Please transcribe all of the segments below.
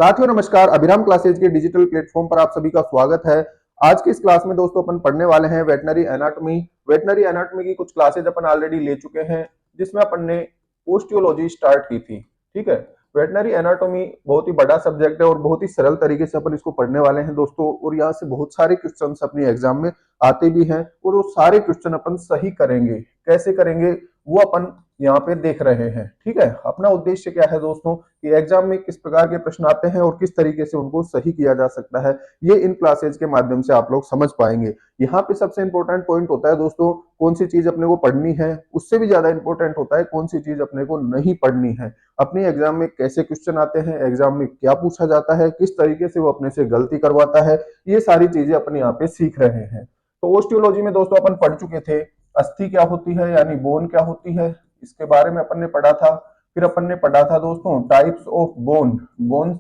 साथियों नमस्कार। अभिराम क्लासेज के डिजिटल प्लेटफॉर्म पर आप सभी का स्वागत है। आज की इस क्लास में दोस्तों अपन पढ़ने वाले हैं वेटनरी एनाटॉमी। वेटनरी एनाटॉमी की कुछ क्लासेज अपन ऑलरेडी ले चुके हैं, जिसमें अपन ने ओस्टियोलॉजी स्टार्ट की थी। ठीक है, वेटनरी एनाटॉमी बहुत ही बड़ा सब्जेक्ट है और बहुत ही सरल तरीके से अपन इसको पढ़ने वाले हैं दोस्तों। और यहाँ से बहुत सारे क्वेश्चन अपनी एग्जाम में आते भी हैं और वो सारे क्वेश्चन अपन सही करेंगे। कैसे करेंगे वो अपन यहाँ पे देख रहे हैं। ठीक है, अपना उद्देश्य क्या है दोस्तों कि एग्जाम में किस प्रकार के प्रश्न आते हैं और किस तरीके से उनको सही किया जा सकता है, ये इन क्लासेज के माध्यम से आप लोग समझ पाएंगे। यहाँ पे सबसे इंपॉर्टेंट पॉइंट होता है दोस्तों कौन सी चीज अपने को पढ़नी है, उससे भी ज्यादा इंपॉर्टेंट होता है कौन सी चीज अपने को नहीं पढ़नी है। अपने एग्जाम में कैसे क्वेश्चन आते हैं, एग्जाम में क्या पूछा जाता है, किस तरीके से वो अपने से गलती करवाता है, ये सारी चीजें अपन यहाँ पे सीख रहे हैं। तो ओस्टियोलॉजी में दोस्तों अपन पढ़ चुके थे अस्थि क्या होती है यानी बोन क्या होती है, इसके बारे में अपन ने पढ़ा था। फिर अपन ने पढ़ा था दोस्तों टाइप्स ऑफ बोन, बोन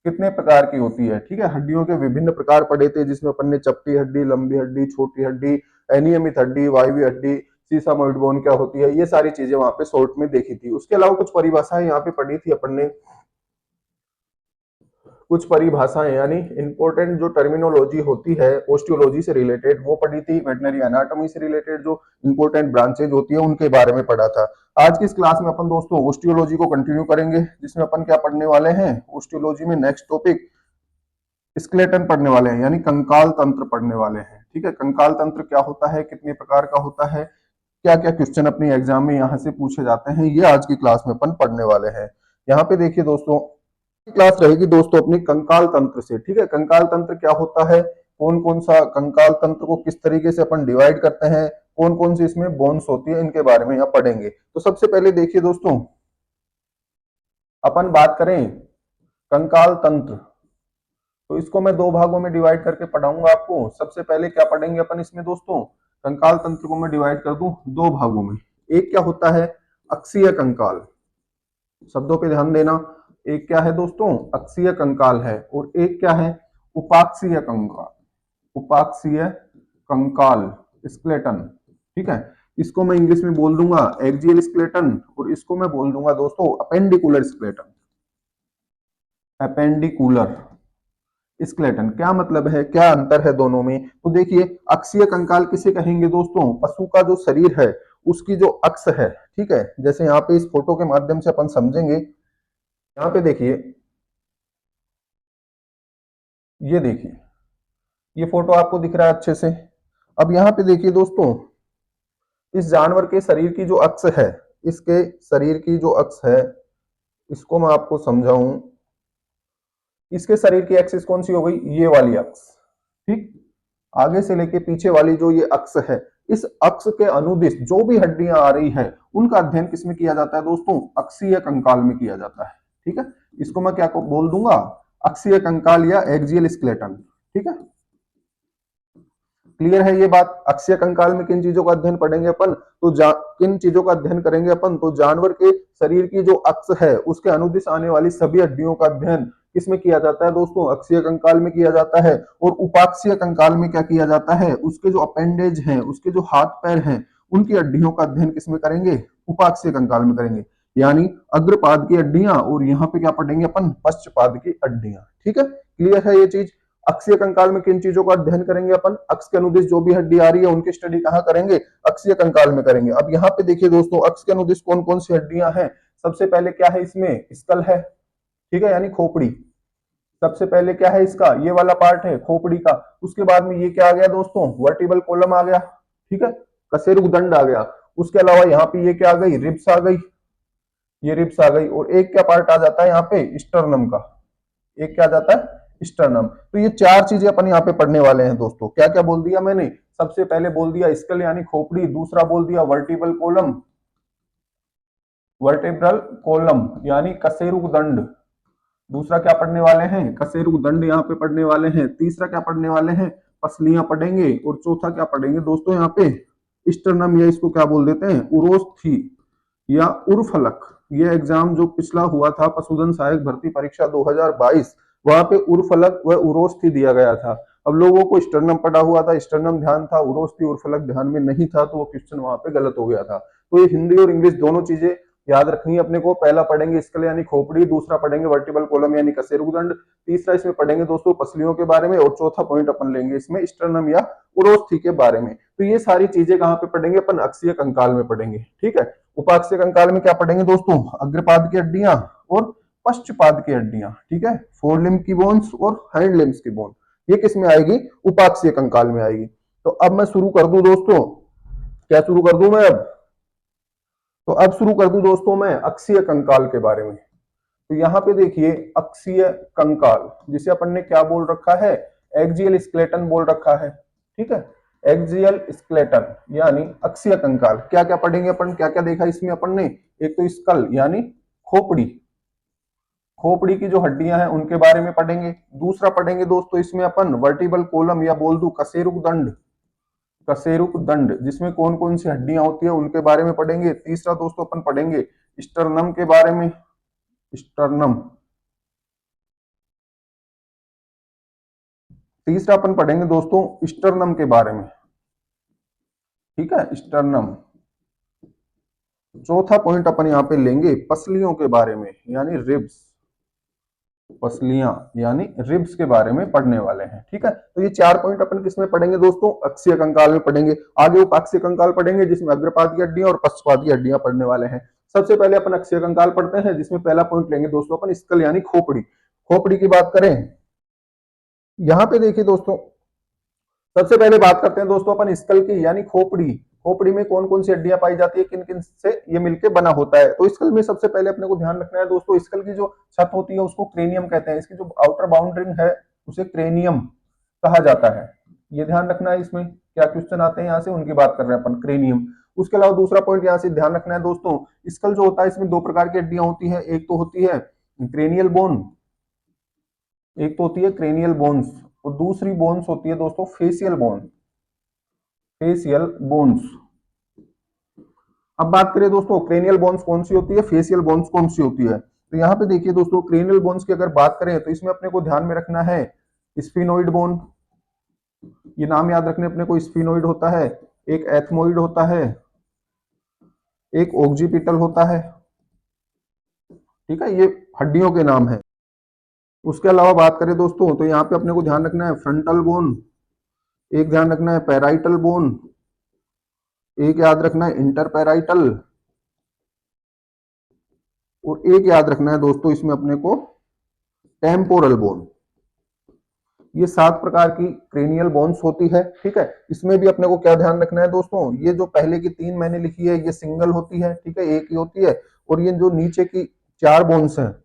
कितने प्रकार की होती है। ठीक है, हड्डियों के विभिन्न प्रकार पढ़े थे, जिसमें अपन ने चपटी हड्डी, लंबी हड्डी, छोटी हड्डी, अनियमित हड्डी, वायवीय हड्डी, सीसामोइड बोन क्या होती है, ये सारी चीजें वहां पे शॉर्ट में देखी थी। उसके अलावा कुछ परिभाषाएं यहाँ पे पढ़ी थी अपन ने, कुछ परिभाषाएं यानी इंपॉर्टेंट जो टर्मिनोलॉजी होती है ओस्टियोलॉजी से रिलेटेड वो पढ़ी थी। वेटनरी एनाटॉमी से रिलेटेड जो इंपॉर्टेंट ब्रांचेज होती है उनके बारे में पढ़ा था। आज की इस क्लास में अपन दोस्तों ओस्टियोलॉजी को कंटिन्यू करेंगे, जिसमें अपन क्या पढ़ने वाले हैं ओस्टियोलॉजी में नेक्स्ट टॉपिक स्केलेटन पढ़ने वाले हैं यानी कंकाल तंत्र पढ़ने वाले हैं। ठीक है, कंकाल तंत्र क्या होता है, कितने प्रकार का होता है, क्या क्या क्वेश्चन अपनी एग्जाम में यहाँ से पूछे जाते हैं, ये आज की क्लास में अपन पढ़ने वाले हैं। यहाँ पे देखिए दोस्तों क्लास रहेगी दोस्तों अपनी कंकाल तंत्र से। ठीक है, कंकाल तंत्र क्या होता है, कौन कौन सा कंकाल तंत्र को किस तरीके से अपन डिवाइड करते हैं, कौन कौन सी इसमें बोन्स होती है, इनके बारे में यहाँ पढ़ेंगे। तो सबसे पहले देखिए दोस्तों अपन बात करें कंकाल तंत्र, तो इसको मैं दो भागों में डिवाइड करके पढ़ाऊंगा आपको। सबसे पहले क्या पढ़ेंगे अपन इसमें दोस्तों, कंकाल तंत्र को मैं डिवाइड कर दूं दो भागों में। एक क्या होता है अक्षीय कंकाल, शब्दों पे ध्यान देना। एक क्या है दोस्तों अक्षीय कंकाल है और एक क्या है उपाक्षीय कंकाल, उपाक्षीय कंकाल स्केलेटन। ठीक है, इसको मैं इंग्लिश में बोल दूंगा एक्सियल स्केलेटन और इसको मैं बोल दूंगा दोस्तों अपेंडिकुलर स्केलेटन। अपेंडिकुलर स्केलेटन क्या मतलब है, क्या अंतर है दोनों में, तो देखिए अक्षीय कंकाल किसे कहेंगे दोस्तों, पशु का जो शरीर है उसकी जो अक्ष है। ठीक है, जैसे यहाँ पे इस फोटो के माध्यम से अपन समझेंगे। यहाँ पे देखिए, ये देखिए ये फोटो आपको दिख रहा है अच्छे से। अब यहाँ पे देखिए दोस्तों इस जानवर के शरीर की जो अक्ष है, इसके शरीर की जो अक्ष है इसको मैं आपको समझाऊं। इसके शरीर की एक्सिस कौन सी हो गई, ये वाली अक्ष। ठीक, आगे से लेके पीछे वाली जो ये अक्ष है, इस अक्ष के अनुदिश जो भी हड्डियां आ रही है उनका अध्ययन किसमें किया जाता है दोस्तों, अक्षीय कंकाल में किया जाता है। ठीक है, इसको मैं क्या को बोल दूंगा अक्षीय कंकाल या एक्सियल स्केलेटन। ठीक है, क्लियर है ये बात। अक्षीय कंकाल में किन चीजों का अध्ययन पढ़ेंगे अपन, तो किन चीजों का अध्ययन करेंगे अपन, तो जानवर के शरीर की जो अक्ष है उसके अनुदिश आने वाली सभी हड्डियों का अध्ययन किसमें किया जाता है दोस्तों, अक्षीय कंकाल में किया जाता है। और उपाक्षीय कंकाल में क्या किया जाता है, उसके जो अपेंडेज हैं, उसके जो हाथ पैर हैं, उनकी हड्डियों का अध्ययन किसमें करेंगे, उपाक्षीय कंकाल में करेंगे। यानी अग्रपाद की हड्डियां और यहाँ पे क्या पढ़ेंगे अपन, पश्चपाद की हड्डियां। ठीक है, क्लियर है ये चीज। अक्षीय कंकाल में किन चीजों का अध्ययन करेंगे अपन, अक्ष के अनुदिश जो भी हड्डी आ रही है उनकी स्टडी कहाँ करेंगे, अक्षीय कंकाल में करेंगे। अब यहाँ पे देखिए दोस्तों अक्ष के अनुदिश कौन कौन सी हड्डियां हैं। सबसे पहले क्या है इसमें, स्कल है। ठीक है, यानी खोपड़ी। सबसे पहले क्या है इसका, ये वाला पार्ट है खोपड़ी का। उसके बाद में ये क्या आ गया दोस्तों, वर्टिबल कॉलम आ गया। ठीक है, कशेरुकदंड आ गया। उसके अलावा यहाँ पे ये क्या आ गई, रिब्स आ गई, ये रिब्स आ गई। और एक क्या पार्ट आ जाता है यहाँ पे स्टर्नम का, एक क्या आ जाता है स्टर्नम। तो ये चार चीजें अपन यहाँ पे पढ़ने वाले हैं दोस्तों। क्या क्या बोल दिया मैंने, सबसे पहले बोल दिया स्कल यानी खोपड़ी, दूसरा बोल दिया वर्टिबल कॉलम, वर्टेब्रल कॉलम यानी कशेरुकदंड, दूसरा क्या पढ़ने वाले हैं, कशेरुकदंड यहाँ पे पढ़ने वाले हैं। तीसरा क्या पढ़ने वाले हैं, पसलियां पढ़ेंगे। और चौथा क्या पढ़ेंगे दोस्तों यहाँ पे स्टर्नम, या इसको क्या बोल देते हैं उरोस्थी या उर्फलक। ये एग्जाम जो पिछला हुआ था पशुधन सहायक भर्ती परीक्षा 2022, वहां पे उर्फलक व उरोस्थी दिया गया था। अब लोगों को स्टर्नम पढ़ा हुआ था, स्टर्नम ध्यान था, उरोस्थी उर्फलक ध्यान में नहीं था, तो वो क्वेश्चन वहां पे गलत हो गया था। तो ये हिंदी और इंग्लिश दोनों चीजें याद रखनी है अपने को। पहला पढ़ेंगे स्कल यानी खोपड़ी, दूसरा पढ़ेंगे वर्टिबल कॉलम यानी कशेरुकदंड, तीसरा इसमें पढ़ेंगे दोस्तों पसलियों के बारे में, और चौथा पॉइंट अपन लेंगे इसमें स्टर्नम या उरोस्थी के बारे में। तो ये सारी चीजें कहाँ पे पढ़ेंगे अपन? अक्षीय कंकाल में पढ़ेंगे, ठीक है। उपाक्षीय कंकाल में क्या पढ़ेंगे दोस्तों? अग्रपाद की हड्डियां और पश्चपाद की हड्डियां, ठीक है, फोर लिम्ब की बोन्स और हैंड लिम्स की बोन, ये किस में आएगी? उपाक्षीय कंकाल में आएगी। तो अब मैं शुरू कर दूं दोस्तों, क्या शुरू कर दूं मैं अब? तो अब शुरू कर दूं दोस्तों मैं अक्षीय कंकाल के बारे में। तो यहाँ पे देखिए अक्षीय कंकाल, जिसे अपन ने क्या बोल रखा है? एक्सियल स्केलेटन बोल रखा है, ठीक है। एक्सियल स्केलेटन यानी अक्षीय कंकाल। क्या क्या पढ़ेंगे अपन? क्या क्या देखा इसमें अपन ने? एक तो स्कल यानी खोपड़ी, खोपड़ी की जो हड्डियां हैं उनके बारे में पढ़ेंगे। दूसरा पढ़ेंगे दोस्तों इसमें अपन वर्टिबल कॉलम या बोल दूं कशेरुक दंड, कशेरुक दंड, जिसमें कौन कौन सी हड्डियां होती है उनके बारे में पढ़ेंगे। तीसरा दोस्तों अपन पढ़ेंगे स्टर्नम के बारे में, स्टर्नम। तीसरा अपन पढ़ेंगे दोस्तों स्टर्नम के बारे में, ठीक है, स्टर्नम। चौथा पॉइंट अपन यहाँ पे लेंगे पसलियों के बारे में यानी रिब्स, पसलियां यानी रिब्स के बारे में पढ़ने वाले हैं, ठीक है। तो ये चार पॉइंट अपन किसमें पढ़ेंगे दोस्तों? अक्षीय कंकाल में पढ़ेंगे। आगे उपाक्षीय कंकाल पढ़ेंगे जिसमें अग्रपाद की हड्डियां और पश्चपाद की हड्डियां पढ़ने वाले हैं। सबसे पहले अपन अक्षीय कंकाल पढ़ते हैं, जिसमें पहला पॉइंट लेंगे दोस्तों अपन स्कल यानी खोपड़ी। खोपड़ी की बात करें, यहाँ पे देखिए दोस्तों, सबसे पहले बात करते हैं दोस्तों अपन स्कल की यानी खोपड़ी। खोपड़ी में कौन कौन सी हड्डियां पाई जाती है, किन किन से ये मिलके बना होता है? तो स्कल में सबसे पहले अपने को ध्यान रखना है दोस्तों, स्कल की जो छत होती है उसको क्रेनियम कहते हैं। इसकी जो आउटर बाउंड्री है उसे क्रेनियम कहा जाता है। ये ध्यान रखना है। इसमें क्या क्वेश्चन आते हैं यहाँ से उनकी बात कर रहे हैं अपन, क्रेनियम। उसके अलावा दूसरा पॉइंट यहाँ से ध्यान रखना है दोस्तों, स्कल जो होता है इसमें दो प्रकार की हड्डियां होती है। एक तो होती है क्रेनियल बोन, एक तो होती है क्रेनियल बोन्स, और दूसरी बोन्स होती है दोस्तों फेसियल बोन, फेसियल बोन्स। अब बात करें दोस्तों क्रेनियल बोन्स कौन सी होती है, फेसियल बोन्स कौन सी होती है। तो यहाँ पे देखिए दोस्तों क्रेनियल बोन्स की अगर बात करें तो इसमें अपने को ध्यान में रखना है स्फिनोइड बोन, ये नाम याद रखने अपने को। स्फिनोइड होता है, एक एथमोइड होता है, एक ऑक्सीपिटल होता है, ठीक है, ये हड्डियों के नाम है। उसके अलावा बात करें दोस्तों तो यहाँ पे अपने को ध्यान रखना है फ्रंटल बोन, एक ध्यान रखना है पैराइटल बोन, एक याद रखना है इंटरपैराइटल, और एक याद रखना है दोस्तों इसमें अपने को टेम्पोरल बोन। ये 7 प्रकार की क्रेनियल बोन्स होती है, ठीक है। इसमें भी अपने को क्या ध्यान रखना है दोस्तों, ये जो पहले की 3 मैंने लिखी है ये सिंगल होती है, ठीक है, एक ही होती है। और ये जो नीचे की 4 बोन्स हैं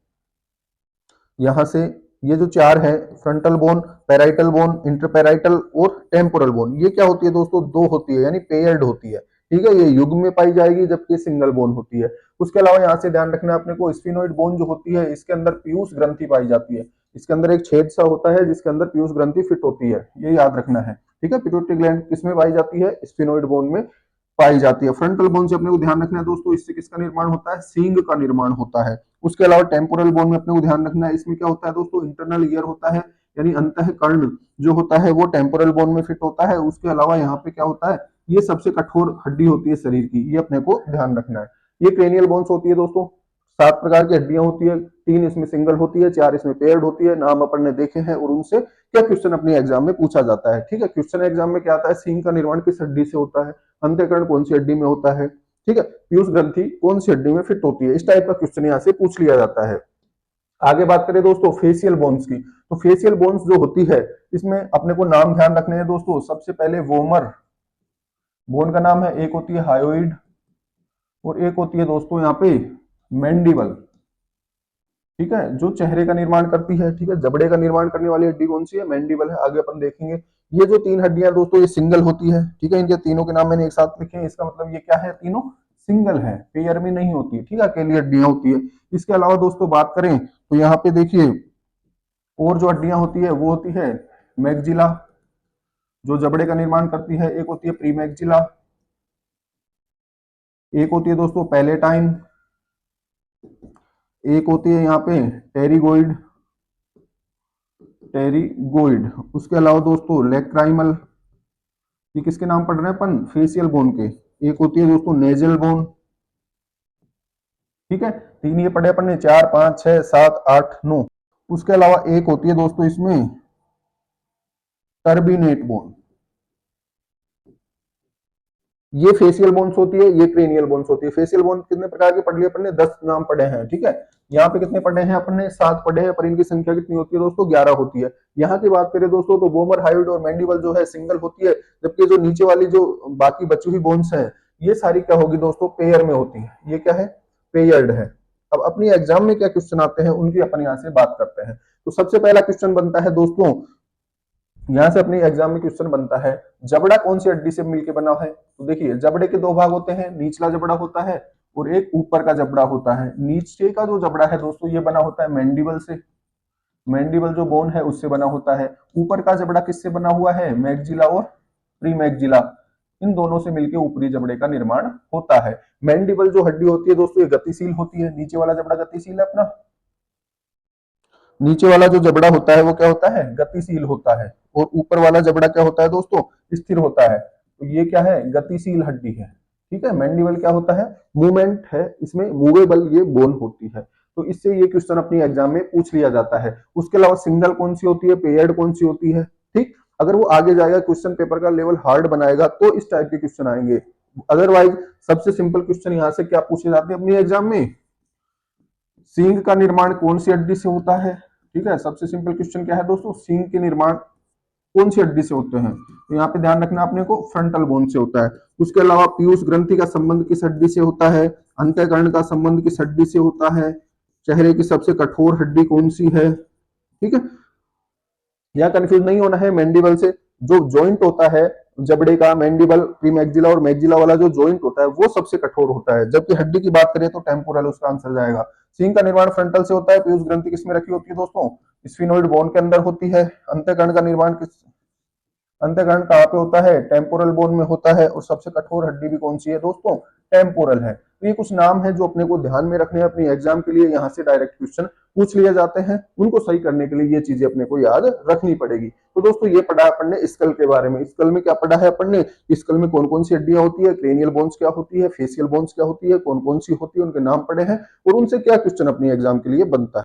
यहां से, ये जो 4 है फ्रंटल बोन, पैराइटल बोन, इंटरपैराइटल और टेम्पोरल बोन, ये क्या होती है दोस्तों? 2 होती है यानी पेयर्ड होती है, ठीक है। ये युग्म में पाई जाएगी जबकि सिंगल बोन होती है। उसके अलावा यहाँ से ध्यान रखना है अपने को स्फिनोइड बोन जो होती है इसके अंदर पीयूष ग्रंथि पाई जाती है। इसके अंदर एक छेद सा होता है जिसके अंदर पीयूष ग्रंथि फिट होती है, ये याद रखना है, ठीक है। पिट्यूटरी ग्लैंड किसमें पाई जाती है? स्फिनोइड बोन में पाई जाती है। फ्रंटल बोन से अपने को ध्यान रखना है दोस्तों, इससे किसका निर्माण होता है? सींग का निर्माण होता है। उसके अलावा टेम्पोरल बोन में अपने को ध्यान रखना है, इसमें क्या होता है दोस्तों? इंटरनल ईयर होता है यानी अंतःकर्ण जो होता है वो टेम्पोरल बोन में फिट होता है। उसके अलावा यहाँ पे क्या होता है, ये सबसे कठोर हड्डी होती है शरीर की, ये अपने को ध्यान रखना है। ये क्रेनियल बोन्स होती है दोस्तों, 7 प्रकार की हड्डियां होती है, 3 इसमें सिंगल होती है, 4 इसमें पेयर्ड होती है। नाम अपन ने देखे हैं और उनसे क्या क्वेश्चन अपने एग्जाम में पूछा जाता है, ठीक है। क्वेश्चन एग्जाम में क्या आता है? सींग का निर्माण किस हड्डी से होता है, अंतःकरण कौन सी हड्डी में होता है, ठीक है, पीयूष ग्रंथि कौन सी हड्डी में फिट होती है, इस टाइप का क्वेश्चन यहाँ से पूछ लिया जाता है। आगे बात करें दोस्तों फेशियल बोन्स की, तो फेशियल बोन्स जो होती है इसमें अपने को नाम ध्यान रखने हैं दोस्तों। सबसे पहले वोमर बोन का नाम है, एक होती है हायोइड और एक होती है दोस्तों यहाँ पे मैंडिबल, ठीक है, जो चेहरे का निर्माण करती है, ठीक है। जबड़े का निर्माण करने वाली हड्डी कौन सी है? मैंडिबल है, आगे अपन देखेंगे। ये जो 3 हड्डियां दोस्तों ये सिंगल होती है, ठीक है। इनके तीनों के नाम मैंने एक साथ लिखे हैं, इसका मतलब ये क्या है? तीनों सिंगल है, पेयर में नहीं होती, ठीक है, अकेली हड्डियां होती है। इसके अलावा दोस्तों बात करें तो यहाँ पे देखिए और जो हड्डियां होती है वो होती है मैग्जिला, जो जबड़े का निर्माण करती है, एक होती है प्रीमैग्जिला, एक होती है दोस्तों पैलेटाइन, एक होती है यहाँ पे टेरिगोइड, टेरिगोइड। उसके अलावा दोस्तों लेक्राइमल, ये किसके नाम पढ़ रहे हैं अपन? फेशियल बोन के। एक होती है दोस्तों नेजल बोन, ठीक है, 3 ये पढ़े अपन ने, 4 5 6 7 8 9। उसके अलावा एक होती है दोस्तों इसमें टर्बिनेट बोन। ये फेशियल बोन्स होती है, ये क्रेनियल बोन्स होती है। फेशियल बोन कितने प्रकार के पढ़ लिए अपन ने, 10 नाम पढ़े हैं। ठीक है, यहाँ पे कितने पढ़े हैं अपन ने, 7 पढ़े हैं, पर इनकी संख्या कितनी होती है दोस्तों, 11 होती है। यहाँ की बात करें दोस्तों तो वोमर, हायोइड और मैंडिबल जो है सिंगल होती है, जबकि जो नीचे वाली जो बाकी बची हुई बोन्स हैं ये सारी क्या होगी दोस्तों, पेयर में होती है। ये क्या है, पेयर्ड है। अब अपनी एग्जाम में क्या क्वेश्चन आते हैं उनकी अपन यहाँ से बात करते हैं। तो सबसे पहला क्वेश्चन बनता है दोस्तों, यहां से अपनी एग्जाम में क्वेश्चन बनता है, जबड़ा कौन सी हड्डी से मिलकर बना है। तो देखिए जबड़े के दो भाग होते हैं, निचला जबड़ा होता है और एक ऊपर का जबड़ा होता है। नीचे का जो जबड़ा है दोस्तों ये बना होता है मैंडिबल से, मैंडिबल जो बोन है उससे बना होता है। ऊपर का जबड़ा किससे बना हुआ है, मैग्जिला और प्रीमैग्जिला, इन दोनों से मिलकर ऊपरी जबड़े का निर्माण होता है। मैंडिबल जो हड्डी होती है दोस्तों ये गतिशील होती है, नीचे वाला जबड़ा गतिशील है अपना, नीचे वाला जो जबड़ा होता है वो क्या होता है, गतिशील होता है, और ऊपर वाला जबड़ा क्या होता है दोस्तों, स्थिर होता है। तो ये क्या है, गतिशील हड्डी है। ठीक है, मैंडिबल क्या होता है, मूवमेंट है, इसमें मूवेबल ये बोन होती है। तो इससे ये क्वेश्चन अपनी एग्जाम में पूछ लिया जाता है। उसके अलावा सिंगल कौन सी होती है, पेयर्ड कौन सी होती है। ठीक, अगर वो आगे जाएगा क्वेश्चन पेपर का लेवल हार्ड बनाएगा तो इस टाइप के क्वेश्चन आएंगे। अदरवाइज सबसे सिंपल क्वेश्चन यहाँ से क्या पूछे जाते हैं अपनी एग्जाम में, सींग का निर्माण कौन सी हड्डी से होता है। ठीक है, सबसे सिंपल क्वेश्चन क्या है दोस्तों, सींग के निर्माण कौन सी हड्डी से होते हैं। तो यहाँ पे ध्यान रखना अपने को, फ्रंटल बोन से होता है। उसके अलावा पीयूष ग्रंथि का संबंध किस हड्डी से होता है, अंतःकरण का संबंध किस हड्डी से होता है, चेहरे की सबसे कठोर हड्डी कौन सी है। ठीक है, यहाँ कंफ्यूज नहीं होना है। मैंडिबल से जो जॉइंट होता है जबड़े का, मैंडिबल, प्रीमैक्सिला और मैक्सिला वाला जो जॉइंट होता है वो सबसे कठोर होता है, जबकि हड्डी की बात करें तो टेम्पोरल उसका आंसर जाएगा। सींग का निर्माण फ्रंटल से होता है। पीयूष ग्रंथि किसमें रखी होती है दोस्तों, स्फिनोइड बोन के अंदर होती है। अंतःकरण का निर्माण किस, अंतःकरण कहाँ पे होता है, टेम्पोरल बोन में होता है। और सबसे कठोर हड्डी भी कौन सी है दोस्तों, टेम्पोरल है। तो ये कुछ नाम है जो अपने को ध्यान में रखने हैं अपनी एग्जाम के लिए, यहाँ से डायरेक्ट क्वेश्चन पूछ लिए जाते हैं। उनको सही करने के लिए ये चीजें अपने को याद रखनी पड़ेगी। तो दोस्तों ये पढ़ा अपन ने स्कल के बारे में। स्कल में क्या पढ़ा है अपन ने, स्कल में कौन कौन सी हड्डियां होती है, क्रेनियल बोन्स क्या होती है, फेशियल बोन्स क्या होती है, कौन कौन सी होती है, उनके नाम पढ़े हैं और उनसे क्या क्वेश्चन अपनी एग्जाम के लिए बनता है।